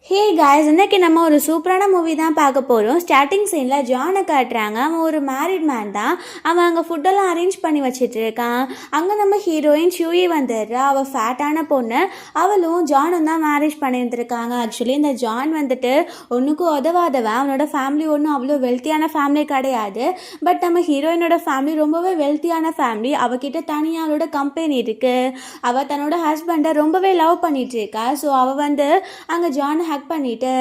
Hey guys, இன்னைக்கு நம்ம ஒரு சூப்பரான மூவி தான் பார்க்க போகிறோம். ஸ்டார்டிங் சீனில் ஜானை காட்டுறாங்க. அவன் ஒரு மேரிட் மேன் தான். அவன் அங்கே ஃபுட்டெல்லாம் அரேஞ்ச் பண்ணி வச்சுட்டு இருக்கான். அங்கே நம்ம ஹீரோயின் ஷூயி வந்துடுறா. அவள் ஃபேட்டான பொண்ணு. அவளும் ஜானும் தான் மேரேஜ் பண்ணியிருந்துருக்காங்க. ஆக்சுவலி இந்த ஜான் வந்துட்டு ஒன்றுக்கும் உதவாதவன். அவனோட ஃபேமிலி ஒன்றும் அவ்வளோ வெல்த்தியான ஃபேமிலி கிடையாது. பட் நம்ம ஹீரோயினோட ஃபேமிலி ரொம்பவே வெல்த்தியான ஃபேமிலி. அவகிட்ட தனியாக அவளோட கம்பெனி இருக்குது. அவள் தன்னோட ஹஸ்பண்டை ரொம்பவே லவ் பண்ணிட்டு இருக்கா. ஸோ அவள் வந்து அங்கே ஜானை ஹேக் பண்ணிவிட்டு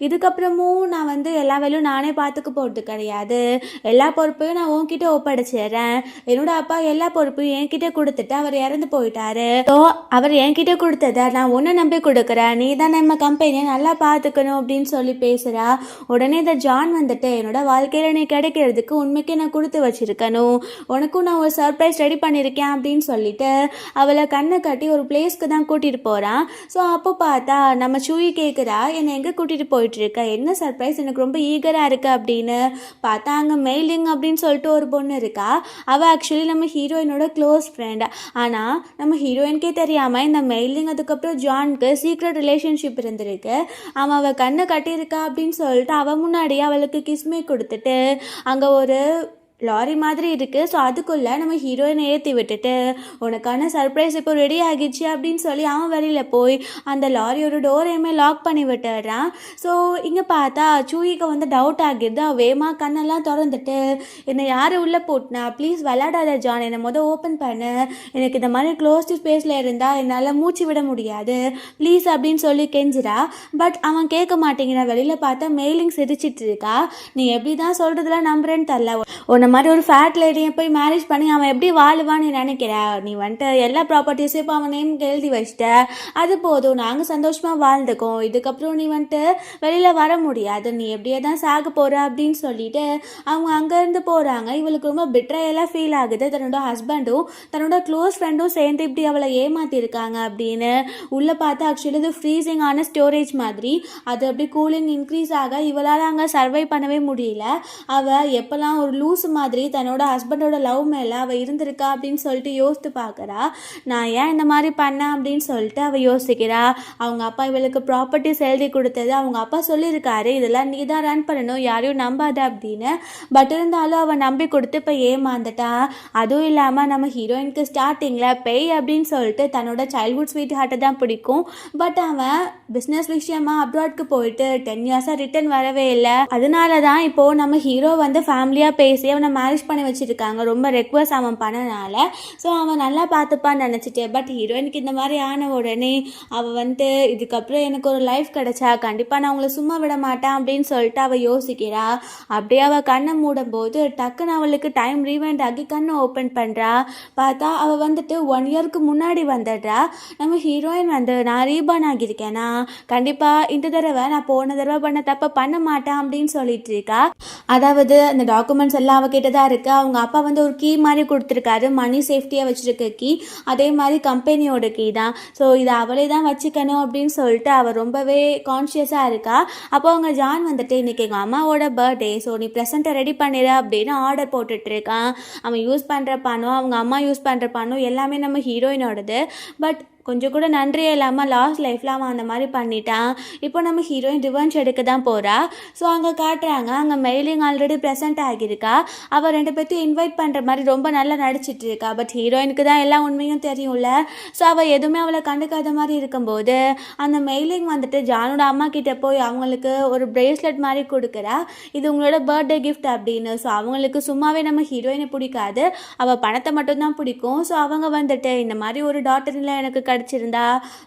இதுக்கப்புறமும் நான் வந்து எல்லா வேலையும் நானே பார்த்துக்க போகிறது கிடையாது, எல்லா பொறுப்பையும் நான் உன்கிட்ட ஒப்படைச்சிடுறேன். என்னோட அப்பா எல்லா பொறுப்பையும் என்கிட்ட கொடுத்துட்டு அவர் இறந்து போயிட்டாரு. ஸோ அவர் என்கிட்ட கொடுத்ததை நான் ஒன்றை நம்பி கொடுக்குறேன். நீ தான் நம்ம கம்பெனியை நல்லா பார்த்துக்கணும் அப்படின்னு சொல்லி பேசுகிறா. உடனே இந்த ஜான் வந்துட்டு என்னோட வாழ்க்கையில் நீ கிடைக்கிறதுக்கு உண்மைக்கே நான் கொடுத்து வச்சிருக்கணும், உனக்கும் நான் ஒரு சர்ப்ரைஸ் ரெடி பண்ணியிருக்கேன் அப்படின்னு சொல்லிட்டு அவளை கண்ணை கட்டி ஒரு பிளேஸ்க்கு தான் கூட்டிகிட்டு போகிறான். ஸோ அப்போ பார்த்தா நம்ம சூயி கேட்குறா, என்னை எங்கே கூட்டிகிட்டு போயிட்டுருக்க, என்ன சர்ப்ரைஸ், எனக்கு ரொம்ப ஈகராக இருக்குது அப்படின்னு. பார்த்தா அங்கே மெயிலிங் அப்படின்னு சொல்லிட்டு ஒரு பொண்ணு இருக்கா. அவள் ஆக்சுவலி நம்ம ஹீரோயினோட க்ளோஸ் ஃப்ரெண்ட். ஆனால் நம்ம ஹீரோயின்கே தெரியாமல் இந்த மெயிலிங் அதுக்கப்புறம் ஜானுக்கு சீக்ரெட் ரிலேஷன்ஷிப் இருந்திருக்கு. அவள் கண்ணை கட்டியிருக்கா அப்படின்னு சொல்லிட்டு அவள் முன்னாடியே அவளுக்கு கிஸ்மே கொடுத்துட்டு அங்கே ஒரு லாரி மாதிரி இருக்குது. ஸோ அதுக்குள்ளே நம்ம ஹீரோயினை ஏற்றி விட்டுட்டு உனக்கான சர்ப்ரைஸ் இப்போ ரெடி ஆகிடுச்சு அப்படின்னு சொல்லி அவன் வெளியில் போய் அந்த லாரியோட டோரையுமே லாக் பண்ணி விட்டுடுறான். ஸோ இங்கே பார்த்தா சூயிக்கு வந்து டவுட் ஆகிடுது. அவள் வேமா கண்ணெல்லாம் திறந்துட்டு என்னை யார் உள்ளே போட்டுனா, ப்ளீஸ் விளையாடாத ஜான், என்னை ஓப்பன் பண்ணு, எனக்கு இந்த மாதிரி க்ளோஸ்டு ஸ்பேஸில் இருந்தால் என்னால் மூச்சு விட முடியாது ப்ளீஸ் அப்படின்னு சொல்லி கெஞ்சிரா. பட் அவன் கேட்க மாட்டேங்கிறான். வெளியில் பார்த்தா மெயிலிங் சிரிச்சிட்டு இருக்கா. நீ எப்படி தான் சொல்கிறதுலாம் நம்புறேன்னு தெரில, உன்னை மாதிரி ஒரு ஃபேட் லேடியை போய் மேரேஜ் பண்ணி அவன் எப்படி வாழுவான்னு நினைக்கிற, நீ வந்துட்டு எல்லா ப்ராப்பர்ட்டிஸும் இப்போ அவன் நேமுக்கு எழுதி வச்சிட்ட, அது போதும், நாங்கள் சந்தோஷமாக வாழ்ந்துக்கோம், இதுக்கப்புறம் நீ வந்துட்டு வெளியில் வர முடியாது, நீ எப்படியே தான் சாக போகிற அப்படின்னு சொல்லிட்டு அவங்க அங்கேருந்து போகிறாங்க. இவளுக்கு ரொம்ப பிட்ரையெல்லாம் ஃபீல் ஆகுது. தன்னோட ஹஸ்பண்டும் தன்னோட க்ளோஸ் ஃப்ரெண்டும் சேர்ந்து இப்படி அவளை ஏமாற்றிருக்காங்க அப்படின்னு. உள்ளே பார்த்தா ஆக்சுவலி இது ஃப்ரீசிங்கான ஸ்டோரேஜ் மாதிரி. அது அப்படி கூலிங் இன்க்ரீஸ் ஆக இவளால் அங்கே சர்வை பண்ணவே முடியல. அவள் எப்போல்லாம் ஒரு லூஸ் மாதிரி தன்னோட ஹஸ்பண்டோட லவ் மேலே அவள் இருந்திருக்கா அப்படின்னு சொல்லிட்டு யோசித்து பார்க்குறா. நான் ஏன் இந்த மாதிரி பண்ணேன் அப்படின்னு சொல்லிட்டு அவள் யோசிக்கிறா. அவங்க அப்பா இவளுக்கு ப்ராப்பர்ட்டிஸ் எழுதி கொடுத்தது அவங்க அப்பா சொல்லியிருக்காரு, இதெல்லாம் நீ தான் ரன் பண்ணணும், யாரையும் நம்பாத அப்படின்னு. பட் இருந்தாலும் அவள் நம்பி கொடுத்து இப்போ ஏமாந்துட்டா. அதுவும் இல்லாமல் நம்ம ஹீரோயினுக்கு ஸ்டார்டிங்கில் பேய் அப்படின்னு சொல்லிட்டு தன்னோட சைல்ட்ஹுட் ஸ்வீட் ஹார்ட்டை தான் பிடிக்கும். பட் அவன் பிஸ்னஸ் விஷயமா அப்ராட்க்கு போயிட்டு 10 இயர்ஸாக ரிட்டர்ன் வரவே இல்லை. அதனால தான் இப்போது நம்ம ஹீரோ வந்து ஃபேமிலியாக பேசி அவனை மேரேஜ் பண்ணி வச்சுருக்காங்க. ரொம்ப ரெக்வஸ்ட் அவன் பண்ணனால. ஸோ அவன் நல்லா பார்த்துப்பான்னு நினச்சிட்டேன். பட் ஹீரோயினுக்கு இந்த மாதிரி ஆன உடனே அவள் வந்துட்டு இதுக்கப்புறம் எனக்கு ஒரு லைஃப் கிடைச்சா கண்டிப்பாக நான் அவங்கள சும்மா விட மாட்டேன் அப்படின்னு சொல்லிட்டு அவள் யோசிக்கிறா. அப்படியே அவள் கண்ணை மூடும் போது டக்குன்னு அவளுக்கு டைம் ரீவைண்ட் ஆகி கண்ணை ஓப்பன் பண்ணுறா. பார்த்தா அவள் வந்துட்டு 1 இயருக்கு முன்னாடி வந்துடுறா. நம்ம ஹீரோயின் வந்து நான் ரீபான் ஆகியிருக்கேனா, கண்டிப்பாக இந்த தடவை நான் போன தடவை பண்ண தப்பை பண்ண மாட்டேன் அப்படின்னு சொல்லிட்டு இருக்கா. அதாவது அந்த டாக்குமெண்ட்ஸ் எல்லாம் அவகிட்ட தான் இருக்குது. அவங்க அப்பா வந்து ஒரு கீ மாதிரி கொடுத்துருக்காரு, மணி சேஃப்டியாக வச்சுருக்க கீ, அதே மாதிரி கம்பெனியோட கீ தான். ஸோ இதை அவளே தான் வச்சுக்கணும் அப்படின்னு சொல்லிட்டு அவள் ரொம்பவே கான்ஷியஸாக இருக்கா. அப்போ அவங்க ஜான் வந்துட்டு இன்றைக்கி எங்கள் அம்மாவோட பர்த்டே, ஸோ நீ ப்ரெசென்ட்டை ரெடி பண்ணிடு அப்படின்னு ஆர்டர் போட்டுட்ருக்கான். அவன் யூஸ் பண்ணுற பணம், அவங்க அம்மா யூஸ் பண்ணுற பணம் எல்லாமே நம்ம ஹீரோயினோடது. பட் கொஞ்சம் கூட நன்றியே இல்லாமல் லாஸ்ட் லைஃப்பில் அவன் அந்த மாதிரி பண்ணிட்டான். இப்போ நம்ம ஹீரோயின் ரிவெஞ்ச் எடுக்க தான் போகிறா. ஸோ அங்கே காட்டுறாங்க, அங்கே மெயிலிங் ஆல்ரெடி ப்ரெசென்ட் ஆகியிருக்கா. அவள் 2 பேர்த்தையும் இன்வைட் பண்ணுற மாதிரி ரொம்ப நல்லா நடிச்சிட்டு இருக்கா. பட் ஹீரோயினுக்கு தான் எல்லா உண்மையும் தெரியும்ல. ஸோ அவள் எதுவுமே அவளை கண்டுக்காத மாதிரி இருக்கும்போது அந்த மெயிலிங் வந்துட்டு ஜானோட அம்மா கிட்டே போய் அவங்களுக்கு ஒரு பிரேஸ்லெட் மாதிரி கொடுக்குறா. இது உங்களோட பர்த்டே கிஃப்ட் அப்படின்னு. ஸோ அவங்களுக்கு சும்மாவே நம்ம ஹீரோயினை பிடிக்காது, அவள் பணத்தை மட்டும்தான் பிடிக்கும். ஸோ அவங்க வந்துட்டு இந்த மாதிரி ஒரு டாட்டரில் எனக்கு கிடச்சிருந்தா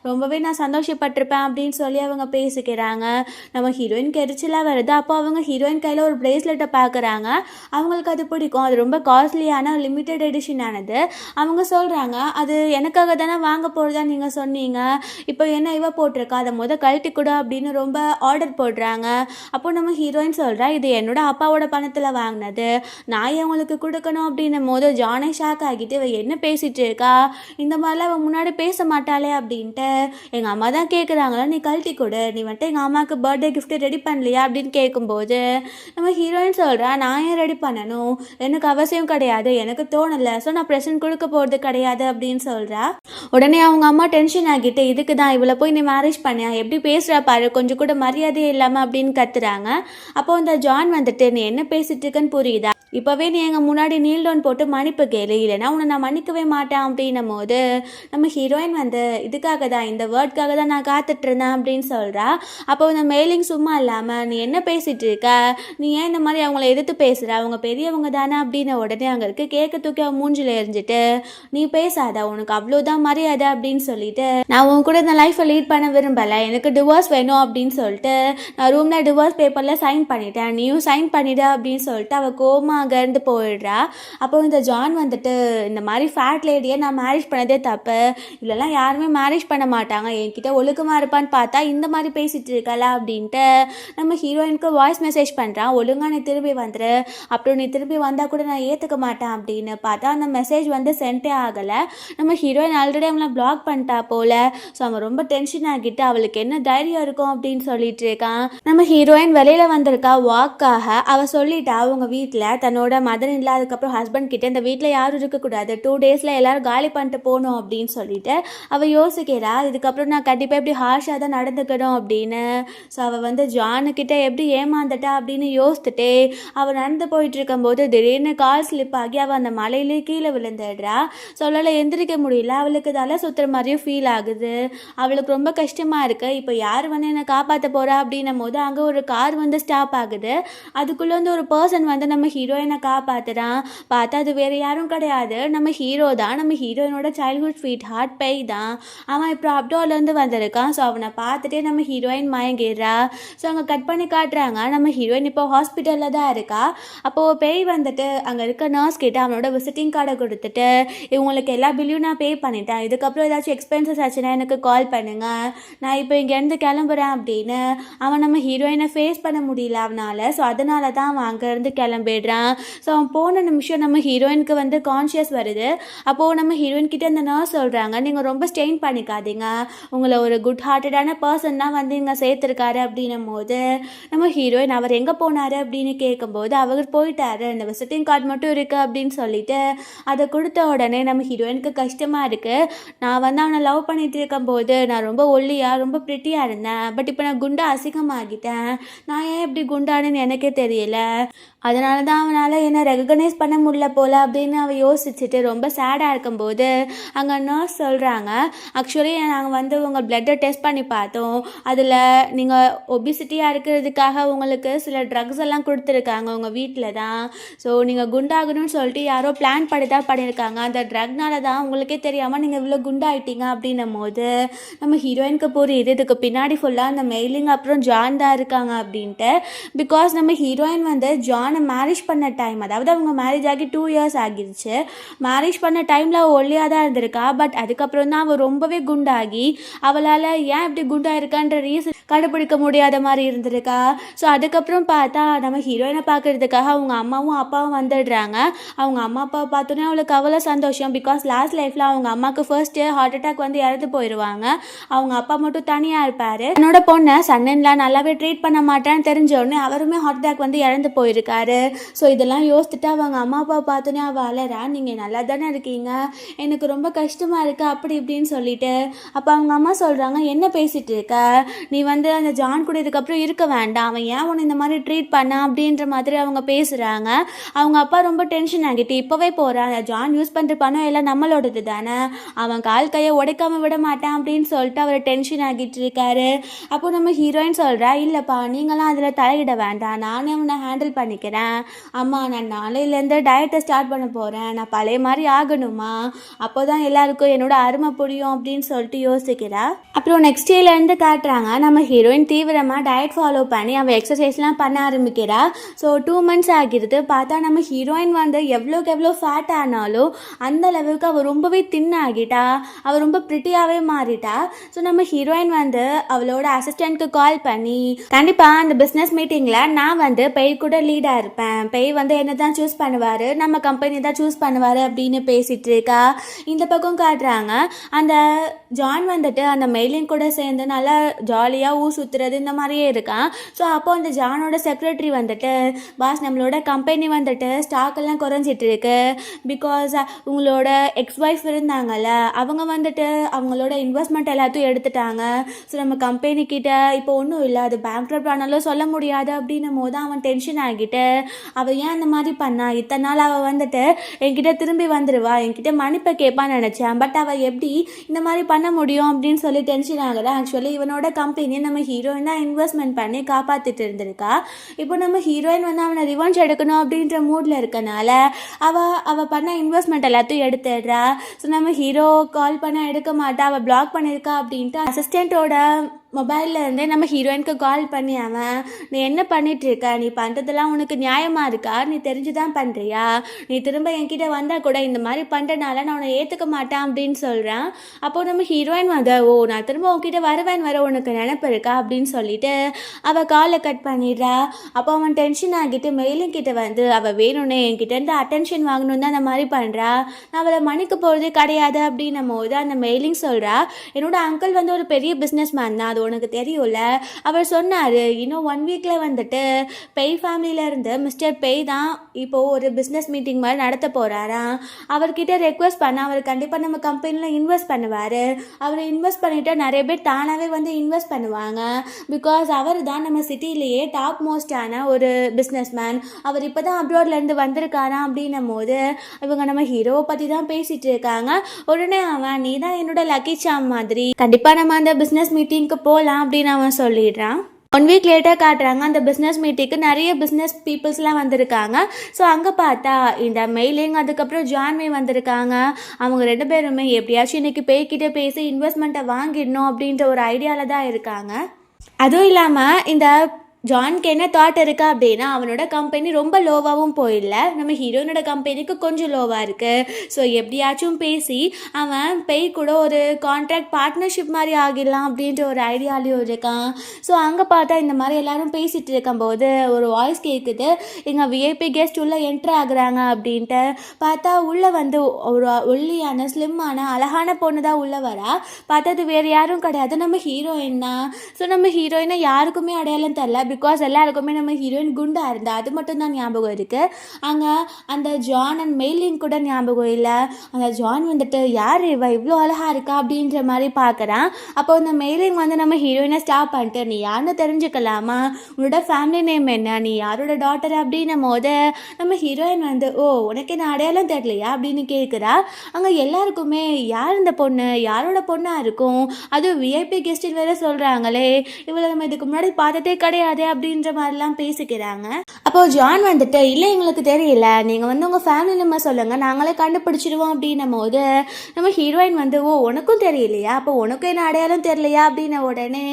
ரொம்பவே நான் சந்தோஷப்பட்டிருப்பேன் அப்படின்னு சொல்லி அவங்க பேசிக்கிறாங்க. நம்ம ஹீரோயினுக்கு எரிச்சலாக வருது. அப்போ அவங்க ஹீரோயின் கையில் ஒரு பிரேஸ்லெட்டை பார்க்குறாங்க. அவங்களுக்கு அது பிடிக்கும், அது ரொம்ப காஸ்ட்லியான லிமிட்டெட் எடிஷன் ஆனது. அவங்க சொல்கிறாங்க, அது எனக்காக தானே வாங்க போகிறதா நீங்கள் சொன்னீங்க, இப்போ என்ன இவ போட்டிருக்கா, அதை கழட்டி கொடு அப்படின்னு ரொம்ப ஆர்டர் போடுறாங்க. அப்போ நம்ம ஹீரோயின் சொல்கிறா, இது என்னோட அப்பாவோட பணத்தில் வாங்கினது, நான் அவங்களுக்கு கொடுக்கணும் அப்படின்னும் போது ஜானே ஷாக் ஆகிட்டு இவ என்ன பேசிகிட்டு இருக்கா, இந்த மாதிரிலாம் அவன் முன்னாடி பேச மாட்டாளே அப்படின்ட்டு எங்கள் அம்மா தான் கேட்குறாங்களா நீ கழட்டி கொடு, நீ வந்துட்டு எங்கள் அம்மாவுக்கு பர்த்டே கிஃப்ட்டு ரெடி பண்ணலையா அப்படின்னு கேட்கும்போது நம்ம ஹீரோயின் சொல்கிறா நான் ஏன் ரெடி பண்ணணும், எனக்கு அவசியம் கிடையாது, எனக்கு தோணலை, ஸோ நான் ப்ரெசன்ட் கொடுக்க போகிறது கிடையாது அப்படின்னு சொல்கிறா. உடனே அவங்க அம்மா டென்ஷன் ஆகிட்டு இதுக்கு தான் இவளை போய் நீ மேரேஜ் பண்ணியா, எப்படி பேசுகிறா பாரு, கொஞ்சம் கூட மரியாதையே இல்லாமல் அப்படின்னு கத்துறாங்க. அப்போ இந்த ஜான் வந்துட்டு நீ என்ன பேசிட்டு இருக்கன்னு புரியுதா, இப்போவே நீ எங்கள் முன்னாடி நீல் டவுன் போட்டு மன்னிப்பு கேளு, இல்லைனா உன்னை நான் மன்னிக்கவே மாட்டேன் அப்படின்னும் போது நம்ம ஹீரோயின் வந்து இதுக்காக தான், இந்த வேர்ட்காக தான் நான் காத்துட்டு இருந்தேன் அப்படின்னு சொல்கிறா. அப்போ இந்த மெயிலிங் சும்மா இல்லாமல் நீ என்ன பேசிகிட்டு இருக்க, நீ ஏன் இந்த மாதிரி அவங்கள எதிர்த்து பேசுகிற, அவங்க பெரியவங்க தானே அப்படின்னு உடனே அங்கே இருக்க கேட்க தூக்கி அவன் மூஞ்சில் எரிஞ்சிட்டு நீ பேசாத, உனக்கு அவ்வளோதான் மரியாதை அப்படின்னு சொல்லிட்டு நான் உன் கூட இந்த லைஃப்பை லீட் பண்ண விரும்பலை, எனக்கு டிவோர்ஸ் வேணும் அப்படின்னு சொல்லிட்டு நான் ரூமில் டிவோர்ஸ் பேப்பரில் சைன் பண்ணிட்டேன், நீயும் சைன் பண்ணிட அப்படின்னு சொல்லிட்டு அவள் கோமா அங்கேருந்து போயிடுறா. அப்போ இந்த ஜான் வந்துட்டு இந்த மாதிரி ஃபேட் லேடியை நான் மேரேஜ் பண்ணதே தப்பு, இல்லைலாம் யாருமே மேரேஜ் பண்ண மாட்டாங்க, என்கிட்ட ஒழுக்கமாக இருப்பான்னு பார்த்தா இந்த மாதிரி பேசிகிட்டு இருக்கல அப்படின்ட்டு நம்ம ஹீரோயினுக்கு வாய்ஸ் மெசேஜ் பண்ணுறான், ஒழுங்காக நீ திரும்பி வந்துரு, அப்புறம் நீ திரும்பி வந்தால் கூட நான் ஏற்றுக்க மாட்டேன் அப்படின்னு பார்த்தா அந்த மெசேஜ் வந்து சென்டே ஆகலை. நம்ம ஹீரோயின் ஆல்ரெடி அவங்கள பிளாக் பண்ணிட்டா போல். ஸோ அவன் ரொம்ப டென்ஷன் ஆகிட்டு அவளுக்கு என்ன தைரியம் இருக்கும் அப்படின்னு சொல்லிட்டு இருக்கான். நம்ம ஹீரோயின் வெளியில் வந்திருக்கா வாக்காக. அவள் சொல்லிட்டா அவங்க வீட்டில் தன்னோட மதர் இல்லை அதுக்கப்புறம் ஹஸ்பண்ட் கிட்ட இந்த வீட்டில் யாரும் இருக்கக்கூடாது, 2 days எல்லாரும் காலி பண்ணிட்டு போகணும் அப்படின்னு சொல்லிட்டு அவள் யோசிக்கிறா. இதுக்கப்புறம் நான் கண்டிப்பாக எப்படி ஹார்ஷாக தான் நடந்துக்கணும் அப்படின்னு. ஸோ அவள் வந்து ஜானுக்கிட்ட எப்படி ஏமாந்துட்டா அப்படின்னு யோசிச்சுட்டே அவள் நடந்து போயிட்டு இருக்கும்போது திடீர்னு கால் ஸ்லிப் ஆகி அவள் அந்த மலையிலே கீழே விழுந்துடுறா. ஸோ அவளால் எந்திரிக்க முடியல, அவளுக்கு தலை சுற்றுற மாதிரியும் ஃபீல் ஆகுது. அவளுக்கு ரொம்ப கஷ்டமாக இருக்குது. இப்போ யார் வந்து என்னை காப்பாற்ற போகிறா அப்படின்னும் போது அங்கே ஒரு கார் வந்து ஸ்டாப் ஆகுது. அதுக்குள்ளே வந்து ஒரு பர்சன் வந்து நம்ம ஹீரோயினை காப்பாற்றுறான். பார்த்தா அது வேறு யாரும் கிடையாது, நம்ம ஹீரோ தான். நம்ம ஹீரோயினோட சைல்ட்ஹுட் ஸ்வீட் ஹார்ட் பேய் தான். அவன் இப்போ அப்டோர்லேருந்து வந்திருக்கான். ஸோ அவனை பார்த்துட்டே நம்ம ஹீரோயின் மயங்கிடுறா. ஸோ அங்கே கட் பண்ணி காட்டுறாங்க நம்ம ஹீரோயின் இப்போ ஹாஸ்பிட்டலில் தான் இருக்கா. அப்போது பேய் வந்துட்டு அங்கே இருக்க நர்ஸ் கிட்ட அவனோட விசிட்டிங் கார்டை கொடுத்துட்டு இவங்களுக்கு எல்லா பில்லையும் நான் பே பண்ணிட்டேன், இதுக்கப்புறம் ஏதாச்சும் எக்ஸ்பென்சஸ் ஆச்சுன்னா எனக்கு கால் பண்ணுங்க, நான் இப்போ இங்கேருந்து கிளம்புறேன் அப்படின்னு. அவன் நம்ம ஹீரோயினை ஃபேஸ் பண்ண முடியல அவனால். ஸோ அதனால தான் அவன் அங்கேருந்து கிளம்பிடுறான். ஸோ அவன் போன நிமிஷம் நம்ம ஹீரோயினுக்கு வந்து கான்ஷியஸ் வருது. அப்போது நம்ம ஹீரோயின் கிட்ட அந்த நர்ஸ் சொல்கிறாங்க நீங்கள் ரொம்ப ஸ்ட்ரெயின் பண்ணிக்காதீங்க, உங்களை ஒரு குட் ஹார்ட்டடான பர்சன் தான் வந்து இங்கே சேர்த்துருக்காரு அப்படின்னும் போது நம்ம ஹீரோயின் அவர் எங்கே போனார் அப்படின்னு கேட்கும்போது அவர் போயிட்டாரு, இந்த விசிட்டிங் கார்டு மட்டும் இருக்குது அப்படின்னு சொல்லிட்டு அதை கொடுத்த உடனே நம்ம ஹீரோயினுக்கு கஷ்டமாக இருக்குது. நான் வந்து அவனை லவ் பண்ணிட்டு இருக்கும்போது நான் ரொம்ப ஒல்லியாக ரொம்ப ப்ரிட்டியாக இருந்தேன், பட் இப்போ நான் குண்டா அசிங்கமாகிட்டேன், நான் ஏன் இப்படி குண்டானேன்னு எனக்கே தெரியல, அதனால தான் அவனால் என்னை ரெகக்னைஸ் பண்ண முடியல போல் அப்படின்னு அவள் யோசிச்சுட்டு ரொம்ப சேடாக இருக்கும்போது அங்கே நர்ஸ் சொல்கிறாங்க ஆக்சுவலி நாங்கள் வந்து உங்கள் பிளட்டை டெஸ்ட் பண்ணி பார்த்தோம், அதில் நீங்கள் ஒபிசிட்டியாக இருக்கிறதுக்காக உங்களுக்கு சில ட்ரக்ஸ் எல்லாம் கொடுத்துருக்காங்க உங்கள் வீட்டில் தான். ஸோ நீங்கள் குண்டாகணும்னு சொல்லிட்டு யாரோ பிளான் பண்ணி தான் பண்ணியிருக்காங்க, அந்த ட்ரக்னால தான் உங்களுக்கே தெரியாமல் நீங்கள் இவ்வளோ குண்டாயிட்டீங்க அப்படின்னும் போது நம்ம ஹீரோயினுக்கு புரியுது இதுக்கு பின்னாடி ஃபுல்லாக அந்த மெயிலிங் அப்புறம் ஜான் தான் இருக்காங்க அப்படின்ட்டு. பிகாஸ் நம்ம ஹீரோயின் வந்து ஜானை மேரேஜ் பண்ண டைம், அதாவது அவங்க மேரேஜ் ஆகி 2 years ஆகிடுச்சு, மேரேஜ் பண்ண டைமில் அவள் ஒல்லியாக தான் இருந்திருக்கா. பட் அதுக்கப்புறம் தான் அவள் ரொம்பவே குண்டாகி அவளால் ஏன் இப்படி குண்டாக இருக்கான்ற ரீசன் கண்டுபிடிக்க முடியாத மாதிரி இருந்திருக்கா. ஸோ அதுக்கப்புறம் பார்த்தா நம்ம ஹீரோயினை பார்க்கறதுக்காக அவங்க அம்மாவும் அப்பாவும் வந்துடுறாங்க. அவங்க அம்மா அப்பாவை பார்த்தோன்னே அவளுக்கு அவ்வளோ சந்தோஷம். பிகாஸ் லாஸ்ட் லைஃப்பில் அவங்க அம்மாவுக்கு ஃபர்ஸ்ட்டு ஹார்ட் அட்டாக் வந்து இறந்து போயிடுவாங்க, அவங்க அப்பா மட்டும் தனியாக இருப்பார். என்னோட பொண்ணை சன்னன்லாம் நல்லாவே ட்ரீட் பண்ண மாட்டேன்னு தெரிஞ்ச உடனே அவருமே ஹார்ட் அட்டாக் வந்து இறந்து போயிருக்காரு. ஸோ இதெல்லாம் யோசிச்சுட்டு அவங்க அம்மா அப்பாவை பார்த்தோன்னே அவள் அலறா, நீங்கள் நல்லா தானே இருக்கீங்க, எனக்கு ரொம்ப கஷ்டமாக இருக்குது அப்படி இப்படின்னு சொல்லிட்டு. அப்போ அவங்க அம்மா சொல்கிறாங்க என்ன பேசிகிட்டு இருக்க, நீ வந்து அந்த ஜான் கூட இதுக்கப்புறம் இருக்க வேண்டாம், அவன் ஏன் உன்னை இந்த மாதிரி ட்ரீட் பண்ண அப்படின்ற மாதிரி அவங்க பேசுகிறாங்க. அவங்க அப்பா ரொம்ப டென்ஷன் ஆகிட்டு இப்போவே போகிறான், அந்த ஜான் யூஸ் பண்ணுற பணம் எல்லாம் நம்மளோடது தானே, அவன் கால் கையை உடைக்காம விட மாட்டான் அப்படின்னு சொல்லிட்டு அவர் டென்ஷன் ஆகிட்டு இருக்காரு. அப்போ நம்ம ஹீரோயின் சொல்கிறா இல்லைப்பா நீங்களாம் அதில் தலையிட வேண்டாம், நானே அவனை ஹேண்டில் பண்ணிக்கிறேன், அம்மா நான் நாளையிலேருந்து டயட்டை ஸ்டார்ட் பண்ண போகிறேன், நான் பழைய மாதிரி ஆகணுமா, அப்போ தான் எல்லாருக்கும் என்னோட அருமை புரியும் அப்படின்னு சொல்லிட்டு யோசிக்கிறா. அப்புறம் நெக்ஸ்ட் டேலேருந்து காட்டுறாங்க நம்ம ஹீரோயின் தீவிரமாக டயட் ஃபாலோ பண்ணி அவள் எக்ஸசைஸ்லாம் பண்ண ஆரம்பிக்கிறா. ஸோ 2 months ஆகிடுது. பார்த்தா நம்ம ஹீரோயின் வந்து எவ்வளோக்கு எவ்வளோ ஃபேட் ஆனாலும் அந்த லெவலுக்கு அவள் ரொம்பவே தின் ஆகிட்டா, அவள் ரொம்ப ப்ரிட்டியாகவே மாறிட்டா. ஸோ நம்ம ஹீரோயின் வந்து அவளோட அசிஸ்டண்ட்க்கு கால் பண்ணி கண்டிப்பாக அந்த பிஸ்னஸ் மீட்டிங்கில் நான் வந்து பெய் கூட லீடாக இருப்பேன், பேய் வந்து என்ன தான் சூஸ் பண்ணுவார், நம்ம கம்பெனி தான் சூஸ் பண்ணுவார் அப்படின்னு பேசிகிட்டு இருக்கா. இந்த பக்கம் காட்டுறாங்க அந்த ஜான் வந்துட்டு அந்த மெயிலிங் கூட சேர்ந்து நல்லா ஜாலியாக ஊர் சுற்றுறது இந்த மாதிரியே இருக்கான். ஸோ அப்போ அந்த ஜானோட செக்ரட்டரி வந்துட்டு, பாஸ் நம்மளோட கம்பெனி வந்துட்டு ஸ்டாக் எல்லாம் குறைஞ்சிட்டு இருக்கு, பிகாஸ் உங்களோட எக்ஸ் ஒய்ஃப் இருந்தாங்கல்ல, அவங்க வந்துட்டு அவங்களோட இன்வெஸ்ட்மெண்ட் எல்லாத்தையும் எடுத்துட்டாங்க. ஸோ நம்ம கம்பெனிக்கிட்ட இப்போ ஒன்றும் இல்லை, அது பேங்க்ரப்ட் ஆனாலும் சொல்ல முடியாது அப்படின்னும் போது அவன் டென்ஷன் ஆகிட்டு, அவள் ஏன் அந்த மாதிரி பண்ணா, இத்தனை நாள் அவள் வந்துட்டு என்கிட்ட திரும்பி வந்துடுவா, என்கிட்ட மன்னிப்பை கேட்பான்னு நினச்சேன், பட் அவள் எப்படி இந்த மாதிரி பண்ண முடியும் அப்படின்னு சொல்லி டென்ஷன் ஆகுறா. ஆக்சுவலி இவனோட கம்பெனியை நம்ம ஹீரோயின் தான் இன்வெஸ்ட்மெண்ட் பண்ணி காப்பாற்றிட்டு இருந்திருக்கா. இப்போ நம்ம ஹீரோயின் வந்து அவனை ரிவெஞ்ச் எடுக்கணும் அப்படின்ற மூடில் இருக்கனால அவள் பண்ண இன்வெஸ்ட்மெண்ட் எல்லாத்தையும் எடுத்துடுறா. ஸோ நம்ம ஹீரோ கால் பண்ண எடுக்க மாட்டா, அவள் பிளாக் பண்ணியிருக்கா அப்படின்ட்டு அசிஸ்டண்ட்டோட மொபைலில் இருந்தே நம்ம ஹீரோயினுக்கு கால் பண்ணி, அவன் நீ என்ன பண்ணிகிட்ருக்க, நீ பண்ணுறதெல்லாம் உனக்கு நியாயமாக இருக்கா, நீ தெரிஞ்சு தான் பண்ணுறியா, நீ திரும்ப என்கிட்ட வந்தால் கூட இந்த மாதிரி பண்ணுறனால நான் உன்னை ஏற்றுக்க மாட்டேன் அப்படின்னு சொல்கிறேன். அப்போது நம்ம ஹீரோயின் வந்து, ஓ நான் திரும்ப உன்கிட்ட வருவேன் வர உனக்கு நினப்பு இருக்கா அப்படின்னு சொல்லிட்டு அவள் காலை கட் பண்ணிடுறா. அப்போ அவன் டென்ஷன் ஆகிட்டு மெயிலிங் கிட்ட வந்து, அவள் வேணும்னே என்கிட்டேருந்து அட்டென்ஷன் வாங்கணும் தான் அந்த மாதிரி பண்ணுறா, நான் அவளை மன்னிக்க போகிறதே கிடையாது அப்படின்னும் போது அந்த மெயிலிங் சொல்கிறா, என்னோட அங்கிள் வந்து ஒரு பெரிய பிஸ்னஸ் மேன் தான், அது உனக்கு தெரியும்ல. அவர் சொன்னார், இன்னும் 1 வீக்கில் வந்துட்டு பெய் ஃபேமிலியிலேருந்து மிஸ்டர் பெய் தான் இப்போது ஒரு பிஸ்னஸ் மீட்டிங் மாதிரி நடத்த போகிறாராம். அவர்கிட்ட ரெக்வஸ்ட் பண்ண அவர் கண்டிப்பாக நம்ம கம்பெனியில் இன்வெஸ்ட் பண்ணுவார். அவர் இன்வெஸ்ட் பண்ணிவிட்டு நிறைய பேர் தானாகவே வந்து இன்வெஸ்ட் பண்ணுவாங்க. பிகாஸ் அவர் தான் நம்ம சிட்டிலேயே டாப் மோஸ்டான ஒரு பிஸ்னஸ் மேன். அவர் இப்போ தான் அப்ராட்லேருந்து வந்திருக்காராம் அப்படின்னும் போது இவங்க நம்ம ஹீரோவை பற்றி தான் பேசிகிட்டு இருக்காங்க. உடனே அவன், நீ தான் என்னோட லக்கி சாம் மாதிரி, கண்டிப்பாக நம்ம அந்த பிஸ்னஸ் மீட்டிங்க்கு போகலாம் அப்படின்னு அவன் சொல்லிடுறான். 1 வீக் லேட்டாக காட்டுறாங்க, அந்த பிஸ்னஸ் மீட்டிங்க்கு நிறைய பிஸ்னஸ் பீப்புள்ஸ்லாம் வந்திருக்காங்க. ஸோ அங்கே பார்த்தா இந்த மெயிலிங் அதுக்கப்புறம் ஜான்வே வந்திருக்காங்க. அவங்க 2 பேருமே எப்படியாச்சும் இன்றைக்கி பேய்கிட்ட பேசி இன்வெஸ்ட்மெண்ட்டை வாங்கிடணும் அப்படின்ற ஒரு ஐடியாவில் தான் இருக்காங்க. அதுவும் இல்லாமல் இந்த ஜான்க்கு என்ன தாட் இருக்கா அப்படின்னா, அவனோட கம்பெனி ரொம்ப லோவாகவும் போயிடல, நம்ம ஹீரோயினோட கம்பெனிக்கு கொஞ்சம் லோவாக இருக்குது. ஸோ எப்படியாச்சும் பேசி அவன் பேய் கூட ஒரு கான்ட்ராக்ட் பார்ட்னர்ஷிப் மாதிரி ஆகிடலாம் அப்படின்ற ஒரு ஐடியாலையும் இருக்கான். ஸோ அங்கே பார்த்தா இந்த மாதிரி எல்லாரும் பேசிகிட்டு இருக்கும்போது ஒரு வாய்ஸ் கேட்குது, எங்கள் விஐபி கெஸ்ட் உள்ளே என்ட்ரு ஆகுறாங்க அப்படின்ட்டு. பார்த்தா உள்ளே வந்து ஒரு ஒல்லியான ஸ்லிம்மான அழகான பொண்ணு தான் உள்ளே வரா. பார்த்தா அது வேறு யாரும் கிடையாது, நம்ம ஹீரோயின் தான். ஸோ நம்ம ஹீரோயினை யாருக்குமே அடையாளம் தரல, பிகாஸ் எல்லாருக்குமே நம்ம ஹீரோயின் குண்டா இருந்தா, அது மட்டும் தான் ஞாபகம் இருக்குது. அங்கே அந்த ஜான் அண்ட் மெயிலிங் கூட ஞாபகம் இல்லை. அந்த ஜான் வந்துட்டு, யார் இவ இவ்வளோ அழகாக இருக்கா அப்படின்ற மாதிரி பார்க்குறான். அப்போ அந்த மெயிலிங் வந்து நம்ம ஹீரோயினை ஸ்டாப் பண்ணிட்டு, நீ யாருன்னு தெரிஞ்சுக்கலாமா, உன்னோட ஃபேமிலி நேம் என்ன, நீ யாரோட டாட்டர் அப்படின்னும் போது நம்ம ஹீரோயின் வந்து, ஓ உனக்கு என்ன அடையாளம் தெரியலையா அப்படின்னு கேட்குறா. அங்கே எல்லாருக்குமே யார் இந்த பொண்ணு, யாரோட பொண்ணாக இருக்கும், அதுவும் விஐபி கெஸ்டில் வேறு சொல்கிறாங்களே, இவளை நம்ம இதுக்கு முன்னாடி பார்த்ததே கிடையாது அப்படின்ற மாதிரிலாம் பேசிக்கிறாங்க. அப்போ ஜான் வந்துட்டு, இல்லை எங்களுக்கு தெரியல, நீங்கள் வந்து உங்கள் ஃபேமிலி நம்பர் சொல்லுங்கள், நாங்களே கண்டுபிடிச்சிடுவோம் அப்படின்னும் போது நம்ம ஹீரோயின் வந்து, ஓ உனக்கும் தெரியலையா, அப்போ உனக்கும் என்ன அடையாளம் தெரியலையா அப்படின்ன உடனே